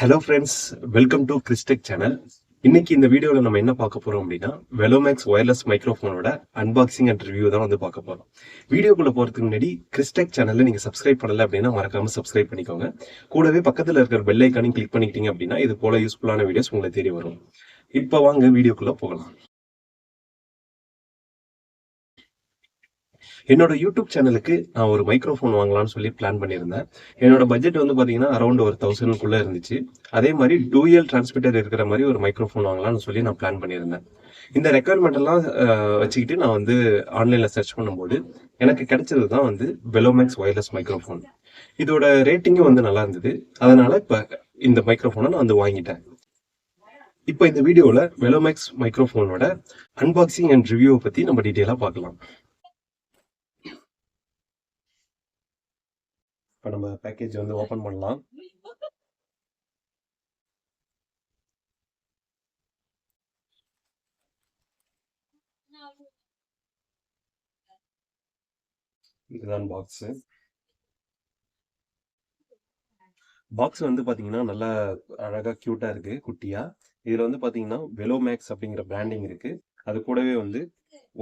Hello friends, welcome to Christech channel. இன்னைக்கு இந்த வீடியோவில் நம்ம என்ன பார்க்க போறோம் அப்படின்னா, வெலோமேக்ஸ் ஒயர்லெஸ் மைக்ரோஃபோனோட அன்பாக்சிங் அண்ட் ரிவ்யூ தான் வந்து பார்க்க போறோம். வீடியோக்குள்ள போறதுக்கு முன்னாடி கிறிஸ்டெக் சேனல்ல நீங்க சப்ஸ்கிரைப் பண்ணல அப்படின்னா மறக்காம சப்ஸ்கிரைப் பண்ணிக்கோங்க. கூடவே பக்கத்தில் இருக்கிற பெல் ஐக்கானையும் கிளிக் பண்ணிக்கிட்டீங்க அப்படின்னா இது போல யூஸ்ஃபுல்லான வீடியோஸ் உங்களை தேடி வரும். இப்போ வாங்க வீடியோக்குள்ள போகலாம். என்னோட யூடியூப் சேனலுக்கு நான் ஒரு மைக்ரோஃபோன் வாங்கலாம்னு சொல்லி பிளான் பண்ணியிருந்தேன். என்னோட பட்ஜெட் வந்து பார்த்தீங்கன்னா அரௌண்ட் ஒரு 1000க்குள்ளே இருந்துச்சு. அதே மாதிரி டூயல் டிரான்ஸ்மிட்டர் இருக்கிற மாதிரி ஒரு மைக்ரோஃபோன் வாங்கலாம்னு சொல்லி நான் பிளான் பண்ணியிருந்தேன். இந்த ரெக்குயர்மெண்ட் எல்லாம் வச்சுக்கிட்டு நான் வந்து ஆன்லைனில் சர்ச் பண்ணும்போது எனக்கு கிடைச்சது தான் வந்து வெலோமேக்ஸ் ஒயர்லெஸ் மைக்ரோஃபோன். இதோட ரேட்டிங்கும் வந்து நல்லா இருந்தது. அதனால இப்போ இந்த மைக்ரோஃபோனை நான் வந்து வாங்கிட்டேன். இப்போ இந்த வீடியோவில் வெலோமேக்ஸ் மைக்ரோஃபோனோட அன்பாக்சிங் அண்ட் ரிவ்யூவை பற்றி நம்ம டீட்டெயிலாக பார்க்கலாம். இப்போ நம்ம பேக்கேஜ் வந்து ஓப்பன் பண்ணலாம். இதுதான் பாக்ஸ். பாக்ஸ் வந்து பார்த்தீங்கன்னா நல்லா அழகாக க்யூட்டாக இருக்குது, குட்டியாக. இதில் வந்து பார்த்தீங்கன்னா வெலோமேக்ஸ் அப்படிங்கிற பிராண்டிங் இருக்குது. அது கூடவே வந்து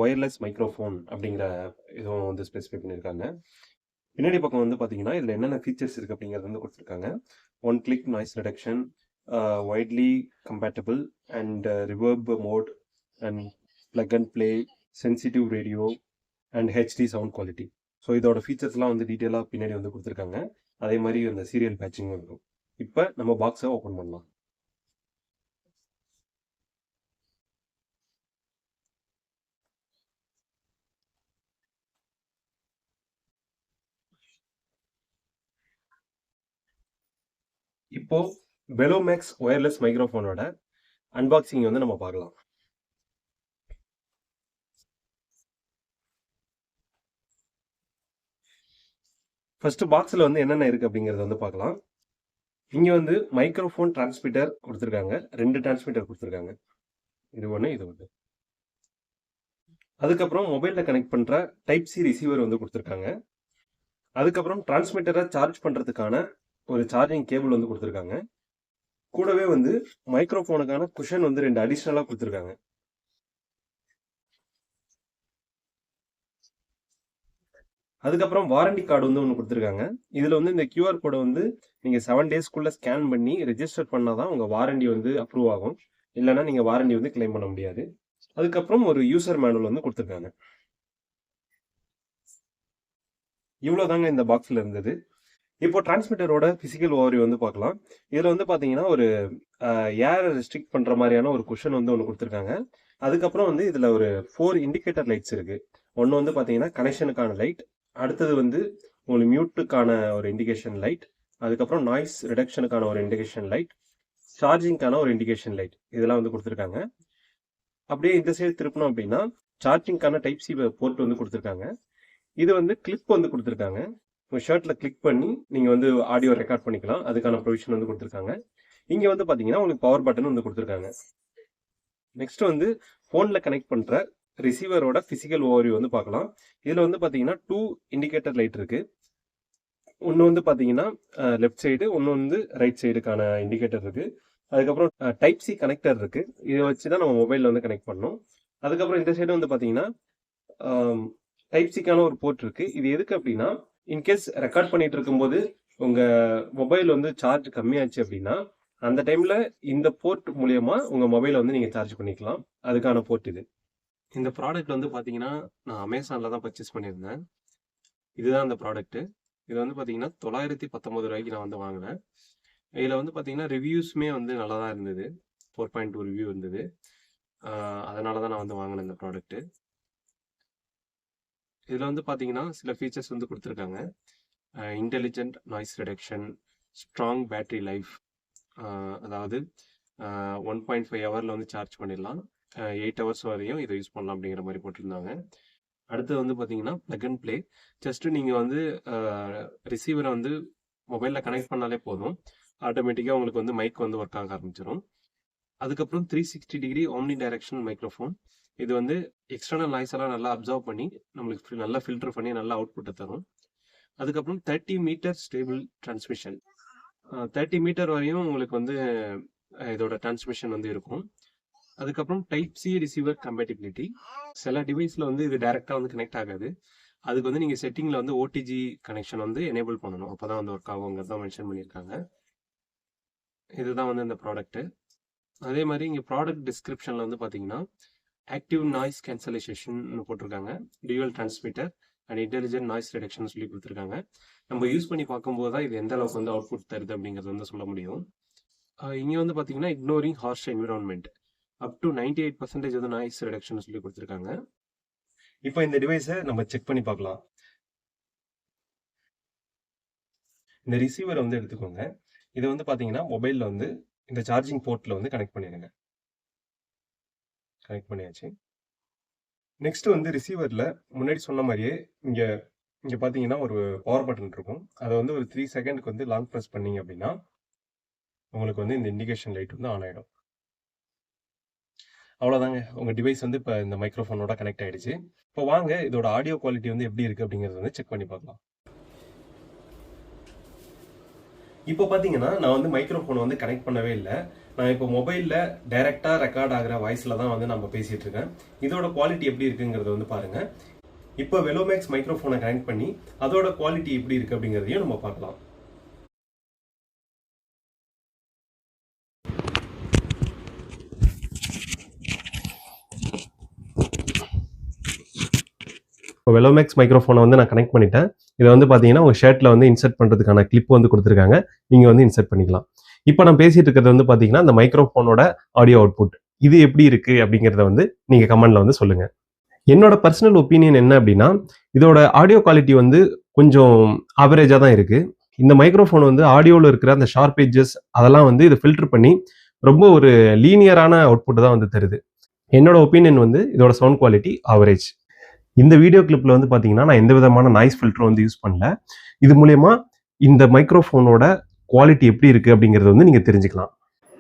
ஒயர்லெஸ் மைக்ரோஃபோன் அப்படிங்கிற இதுவும் வந்து ஸ்பெசிஃபை பண்ணியிருக்காங்க. பின்னாடி பக்கம் வந்து பார்த்தீங்கன்னா இதில் என்னென்ன ஃபீச்சர்ஸ் இருக்குது அப்படிங்கிறது வந்து கொடுத்துருக்காங்க. 1 click noise reduction, widely compatible and reverb mode and plug and play, sensitive radio and HD sound quality. So இதோட ஃபீச்சர்ஸ்லாம் வந்து டீட்டெயிலாக பின்னாடி வந்து கொடுத்துருக்காங்க. அதே மாதிரி அந்த சீரியல் பேட்சிங்கும் இருக்கும். இப்போ நம்ம பாக்ஸை ஓப்பன் பண்ணலாம். இப்போ வெலோமேக்ஸ் ஒயர்லெஸ் மைக்ரோஃபோனோட அன்பாக்சிங் வந்து நம்ம பார்க்கலாம். ஃபர்ஸ்ட் பாக்ஸில் வந்து என்னென்ன இருக்குது அப்படிங்கிறத வந்து பார்க்கலாம். இங்கே வந்து மைக்ரோஃபோன் டிரான்ஸ்மிட்டர் கொடுத்துருக்காங்க. 2 டிரான்ஸ்மிட்டர் கொடுத்துருக்காங்க. இது ஒன்று, இது ஒன்று. அதுக்கப்புறம் மொபைலில் கனெக்ட் பண்ணுற டைப் சி ரிசீவர் வந்து கொடுத்துருக்காங்க. அதுக்கப்புறம் டிரான்ஸ்மிட்டரை சார்ஜ் பண்ணுறதுக்கான ஒரு சார்ஜிங் கேபிள் வந்து கொடுத்துருக்காங்க. கூடவே வந்து மைக்ரோஃபோனுக்கான குஷன் வந்து 2 அடிஷ்னலாக கொடுத்துருக்காங்க. அதுக்கப்புறம் வாரண்டி கார்டு வந்து ஒன்று கொடுத்துருக்காங்க. இதில் வந்து இந்த கியூஆர் கோடை வந்து நீங்கள் 7 டேஸ்க்குள்ளே ஸ்கேன் பண்ணி ரெஜிஸ்டர் பண்ணால் தான் உங்கள் வாரண்டி வந்து அப்ரூவ் ஆகும். இல்லைன்னா நீங்கள் வாரண்டி வந்து கிளைம் பண்ண முடியாது. அதுக்கப்புறம் ஒரு யூசர் மேனுவல் வந்து கொடுத்துருக்காங்க. இவ்வளோதாங்க இந்த பாக்ஸில் இருந்தது. இப்போ டிரான்ஸ்மிட்டரோட ஃபிசிக்கல் ஓவர்வியூ வந்து பார்க்கலாம். இதில் வந்து பார்த்தீங்கன்னா ஒரு ஏரை ரெஸ்ட்ரிக்ட் பண்ணுற மாதிரியான ஒரு குஷன் வந்து ஒன்று கொடுத்துருக்காங்க. அதுக்கப்புறம் வந்து இதில் ஒரு 4 இண்டிகேட்டர் லைட்ஸ் இருக்குது. ஒன்று வந்து பார்த்தீங்கன்னா கனெக்ஷனுக்கான லைட், அடுத்தது வந்து உங்களுக்கு மியூட்டுக்கான ஒரு இண்டிகேஷன் லைட், அதுக்கப்புறம் நாய்ஸ் ரிடக்ஷனுக்கான ஒரு இண்டிகேஷன் லைட், சார்ஜிங்கான ஒரு இண்டிகேஷன் லைட், இதெல்லாம் வந்து கொடுத்துருக்காங்க. அப்படியே இந்த சைடு திருப்பணும் அப்படின்னா சார்ஜிங்கான டைப் சி போர்ட் வந்து கொடுத்துருக்காங்க. இது வந்து கிளிப் வந்து கொடுத்துருக்காங்க. உங்கள் ஷர்ட்டில் கிளிக் பண்ணி நீங்கள் வந்து ஆடியோ ரெக்கார்ட் பண்ணிக்கலாம். அதுக்கான ப்ரொவிஷன் வந்து கொடுத்துருக்காங்க. இங்கே வந்து பார்த்தீங்கன்னா உங்களுக்கு பவர் பட்டன் வந்து கொடுத்துருக்காங்க. நெக்ஸ்ட் வந்து ஃபோனில் கனெக்ட் பண்ணுற ரிசீவரோட ஃபிசிக்கல் ஓவர்வியூ வந்து பார்க்கலாம். இதில் வந்து பார்த்தீங்கன்னா 2 இண்டிகேட்டர் லைட் இருக்குது. ஒன்று வந்து பார்த்தீங்கன்னா லெஃப்ட் சைடு, ஒன்று வந்து ரைட் சைடுக்கான இண்டிகேட்டர் இருக்குது. அதுக்கப்புறம் டைப் சி கனெக்டர் இருக்குது. இதை வச்சு தான் நம்ம மொபைலில் வந்து கனெக்ட் பண்ணணும். அதுக்கப்புறம் இந்த சைடு வந்து பார்த்தீங்கன்னா டைப் சிக்கான ஒரு போர்ட் இருக்குது. இது எதுக்கு அப்படின்னா இன்கேஸ் ரெக்கார்ட் பண்ணிட்டு இருக்கும்போது உங்கள் மொபைல் வந்து சார்ஜ் கம்மியாச்சு அப்படின்னா அந்த டைமில் இந்த போர்ட் மூலயமா உங்கள் மொபைலை வந்து நீங்கள் சார்ஜ் பண்ணிக்கலாம். அதுக்கான போர்ட் இது. இந்த ப்ராடக்ட் வந்து பார்த்தீங்கன்னா நான் அமேசானில் தான் பர்ச்சேஸ் பண்ணியிருந்தேன். இதுதான் அந்த ப்ராடக்ட்டு. இது வந்து பார்த்தீங்கன்னா 919 ரூபாய்க்கு நான் வந்து வாங்கினேன். இதில் வந்து பார்த்தீங்கன்னா ரிவ்யூஸுமே வந்து நல்லா தான் இருந்தது. 4.2 ரிவ்யூ இருந்தது. அதனால தான் நான் வந்து வாங்கினேன் இந்த ப்ராடக்ட்டு. இதில் வந்து பார்த்தீங்கன்னா சில ஃபீச்சர்ஸ் வந்து கொடுத்துருக்காங்க. Intelligent noise reduction, strong battery life, அதாவது 1.5 ஹவரில் வந்து சார்ஜ் பண்ணிடலாம், 8 ஹவர்ஸ் வரையும் இதை யூஸ் பண்ணலாம் அப்படிங்கிற மாதிரி போட்டிருந்தாங்க. அடுத்தது வந்து பார்த்தீங்கன்னா ப்ளக் அண்ட் ப்ளே. ஜஸ்ட்டு நீங்கள் வந்து ரிசீவரை வந்து மொபைலில் கனெக்ட் பண்ணாலே போதும், ஆட்டோமேட்டிக்காக உங்களுக்கு வந்து மைக் வந்து ஒர்க் ஆக ஆரம்பிச்சிடும். அதுக்கப்புறம் 360 டிகிரி ஆம்னி டைரக்ஷன் மைக்ரோஃபோன். இது வந்து எக்ஸ்டர்னல் நாய்ஸ் எல்லாம் நல்லா அப்சர்வ் பண்ணி நம்மளுக்கு நல்லா ஃபில்டர் பண்ணி நல்லா அவுட்புட்டை தரும். அதுக்கப்புறம் 30 மீட்டர் ஸ்டேபிள் டிரான்ஸ்மிஷன். 30 மீட்டர் வரையும் உங்களுக்கு வந்து இதோட டிரான்ஸ்மிஷன் வந்து இருக்கும். அதுக்கப்புறம் டைப் சி ரிசீவர் கம்பேட்டிபிலிட்டி. சில டிவைஸில் வந்து இது டைரெக்டாக வந்து கனெக்ட் ஆகாது. அதுக்கு வந்து நீங்கள் செட்டிங்கில் வந்து ஓடிஜி கனெக்ஷன் வந்து எனேபிள் பண்ணணும். அப்போ தான் வந்து ஒர்க் ஆகுங்கிறது தான் மென்ஷன் பண்ணியிருக்காங்க. இதுதான் வந்து இந்த ப்ராடக்ட்டு. அதே மாதிரி இங்கே ப்ராடக்ட் டிஸ்கிரிப்ஷனில் வந்து பார்த்தீங்கன்னா ஆக்டிவ் நாய்ஸ் கேன்சலேஷன் போட்டிருக்காங்க, dual transmitter and intelligent noise reduction சொல்லி கொடுத்துருக்காங்க. நம்ம யூஸ் பண்ணி பார்க்கும்போது தான் இது எந்த அளவுக்கு வந்து அவுட்புட் தருது அப்படிங்கிறது வந்து சொல்ல முடியும். இங்கே வந்து பார்த்தீங்கன்னா ignoring harsh environment up to 98% வந்து நாய்ஸ் ரிடக்ஷன் சொல்லி கொடுத்துருக்காங்க. இப்போ இந்த டிவைஸை நம்ம செக் பண்ணி பார்க்கலாம். இந்த ரிசீவரை வந்து எடுத்துக்கோங்க. இதை வந்து பார்த்தீங்கன்னா மொபைலில் வந்து இந்த சார்ஜிங் போர்ட்டில் வந்து கனெக்ட் பண்ணிடுங்க. கனெக்ட் பண்ணியாச்சு. நெக்ஸ்ட் வந்து ரிசீவரில் முன்னாடி சொன்ன மாதிரியே இங்கே பார்த்தீங்கன்னா ஒரு பவர் பட்டன் இருக்கும். அதை வந்து ஒரு 3 செகண்டுக்கு வந்து லாங் ப்ரெஸ் பண்ணீங்க அப்படின்னா உங்களுக்கு வந்து இந்த இண்டிகேஷன் லைட் வந்து ஆன் ஆகிடும். அவ்வளோதாங்க, உங்கள் டிவைஸ் வந்து இப்போ இந்த மைக்ரோஃபோனோட கனெக்ட் ஆகிடுச்சு. இப்போ வாங்க இதோட ஆடியோ குவாலிட்டி வந்து எப்படி இருக்குது அப்படிங்கிறத வந்து செக் பண்ணி பார்க்கலாம். இப்போ பார்த்தீங்கன்னா நான் வந்து மைக்ரோஃபோனை வந்து கனெக்ட் பண்ணவே இல்லை. நான் இப்போ மொபைலில் டைரெக்டாக ரெக்கார்ட் ஆகிற வாய்ஸில் தான் வந்து நம்ம பேசிகிட்டு இருக்கேன். இதோட குவாலிட்டி எப்படி இருக்குங்கிறத வந்து பாருங்கள். இப்போ வெலோமேக்ஸ் மைக்ரோஃபோனை கனெக்ட் பண்ணி அதோட குவாலிட்டி எப்படி இருக்குது அப்படிங்கிறதையும் நம்ம பார்க்கலாம். இப்போ வெலோமேக்ஸ் மைக்ரோஃபோனை வந்து நான் கனெக்ட் பண்ணிட்டேன். இதை வந்து பார்த்தீங்கன்னா உங்கள் ஷர்ட்டில் வந்து இன்சர்ட் பண்ணுறதுக்கான கிளிப் வந்து கொடுத்துருக்காங்க. நீங்கள் வந்து இன்சர்ட் பண்ணிக்கலாம். இப்போ நான் பேசிகிட்டு இருக்கிறது வந்து பார்த்தீங்கன்னா இந்த மைக்ரோஃபோனோட ஆடியோ அவுட்புட் இது எப்படி இருக்குது அப்படிங்கிறத வந்து நீங்கள் கமெண்டில் வந்து சொல்லுங்கள். என்னோட பர்சனல் ஒப்பீனியன் என்ன அப்படின்னா, இதோட ஆடியோ குவாலிட்டி வந்து கொஞ்சம் ஆவரேஜாக தான் இருக்குது. இந்த மைக்ரோஃபோன் வந்து ஆடியோவில் இருக்கிற அந்த ஷார்ப் எட்ஜஸ் அதெல்லாம் வந்து இதை ஃபில்டர் பண்ணி ரொம்ப ஒரு லீனியரான அவுட்புட் தான் வந்து தருது. என்னோட ஒப்பீனியன் வந்து இதோட சவுண்ட் குவாலிட்டி ஆவரேஜ். இந்த வீடியோ கிளிப்பில் வந்து பார்த்தீங்கன்னா நான் எந்த விதமான நாய்ஸ் ஃபில்டரும் வந்து யூஸ் பண்ணல. இது மூலயமா இந்த மைக்ரோஃபோனோட குவாலிட்டி எப்படி இருக்குது அப்படிங்கிறத வந்து நீங்கள் தெரிஞ்சுக்கலாம்.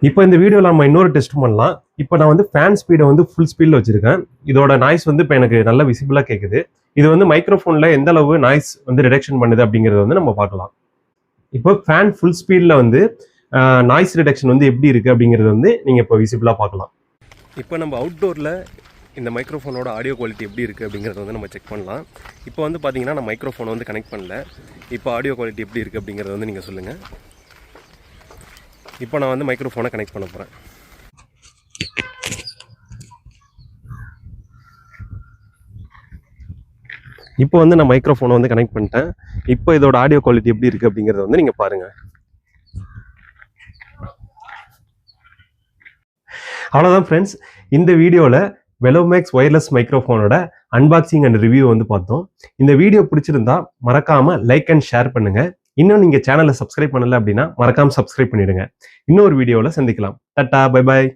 இப்போ இந்த வீடியோவில் நம்ம இன்னொரு டெஸ்ட் பண்ணலாம். இப்போ நான் வந்து ஃபேன் ஸ்பீடை வந்து ஃபுல் ஸ்பீடில் வச்சுருக்கேன். இதோட நாய்ஸ் வந்து இப்போ எனக்கு நல்லா விசிபிளாக கேட்குது. இது வந்து மைக்ரோஃபோனில் எந்த அளவு நாய்ஸ் வந்து ரிடக்ஷன் பண்ணுது அப்படிங்கிறத வந்து நம்ம பார்க்கலாம். இப்போ ஃபேன் ஃபுல் ஸ்பீடில் வந்து நாய்ஸ் ரிடக்ஷன் வந்து எப்படி இருக்குது அப்படிங்கிறது வந்து நீங்கள் இப்போ விசிபிளாக பார்க்கலாம். இப்போ நம்ம அவுட்டோரில் இந்த மைக்ரோஃபோனோட ஆடியோ குவாலிட்டி எப்படி இருக்குது அப்படிங்கிறத வந்து நம்ம செக் பண்ணலாம். இப்போ வந்து பார்த்தீங்கன்னா நான் மைக்ரோஃபோனை வந்து கனெக்ட் பண்ணல. இப்போ ஆடியோ குவாலிட்டி எப்படி இருக்குது அப்படிங்கிறத வந்து நீங்கள் சொல்லுங்கள். இப்போ நான் வந்து மைக்ரோஃபோனை கனெக்ட் பண்ண போகிறேன். இப்போ வந்து நான் மைக்ரோஃபோனை வந்து கனெக்ட் பண்ணிட்டேன். இப்போ இதோட ஆடியோ குவாலிட்டி எப்படி இருக்குது அப்படிங்கிறத வந்து நீங்கள் பாருங்கள். அவ்வளோதான் ஃப்ரெண்ட்ஸ், இந்த வீடியோவில் வெலோமேக்ஸ் ஒயர்லெஸ் மைக்ரோஃபோனோட அன்பாக்சிங் அண்ட் ரிவ்யூ வந்து பார்த்தோம். இந்த வீடியோ பிடிச்சிருந்தா மறக்காமல் லைக் அண்ட் ஷேர் பண்ணுங்கள். இன்னும் நீங்கள் சேனலை சப்ஸ்கிரைப் பண்ணலை அப்படின்னா மறக்காமல் சப்ஸ்கிரைப் பண்ணிவிடுங்க. இன்னொரு வீடியோவில் சந்திக்கலாம். Tata, bye bye.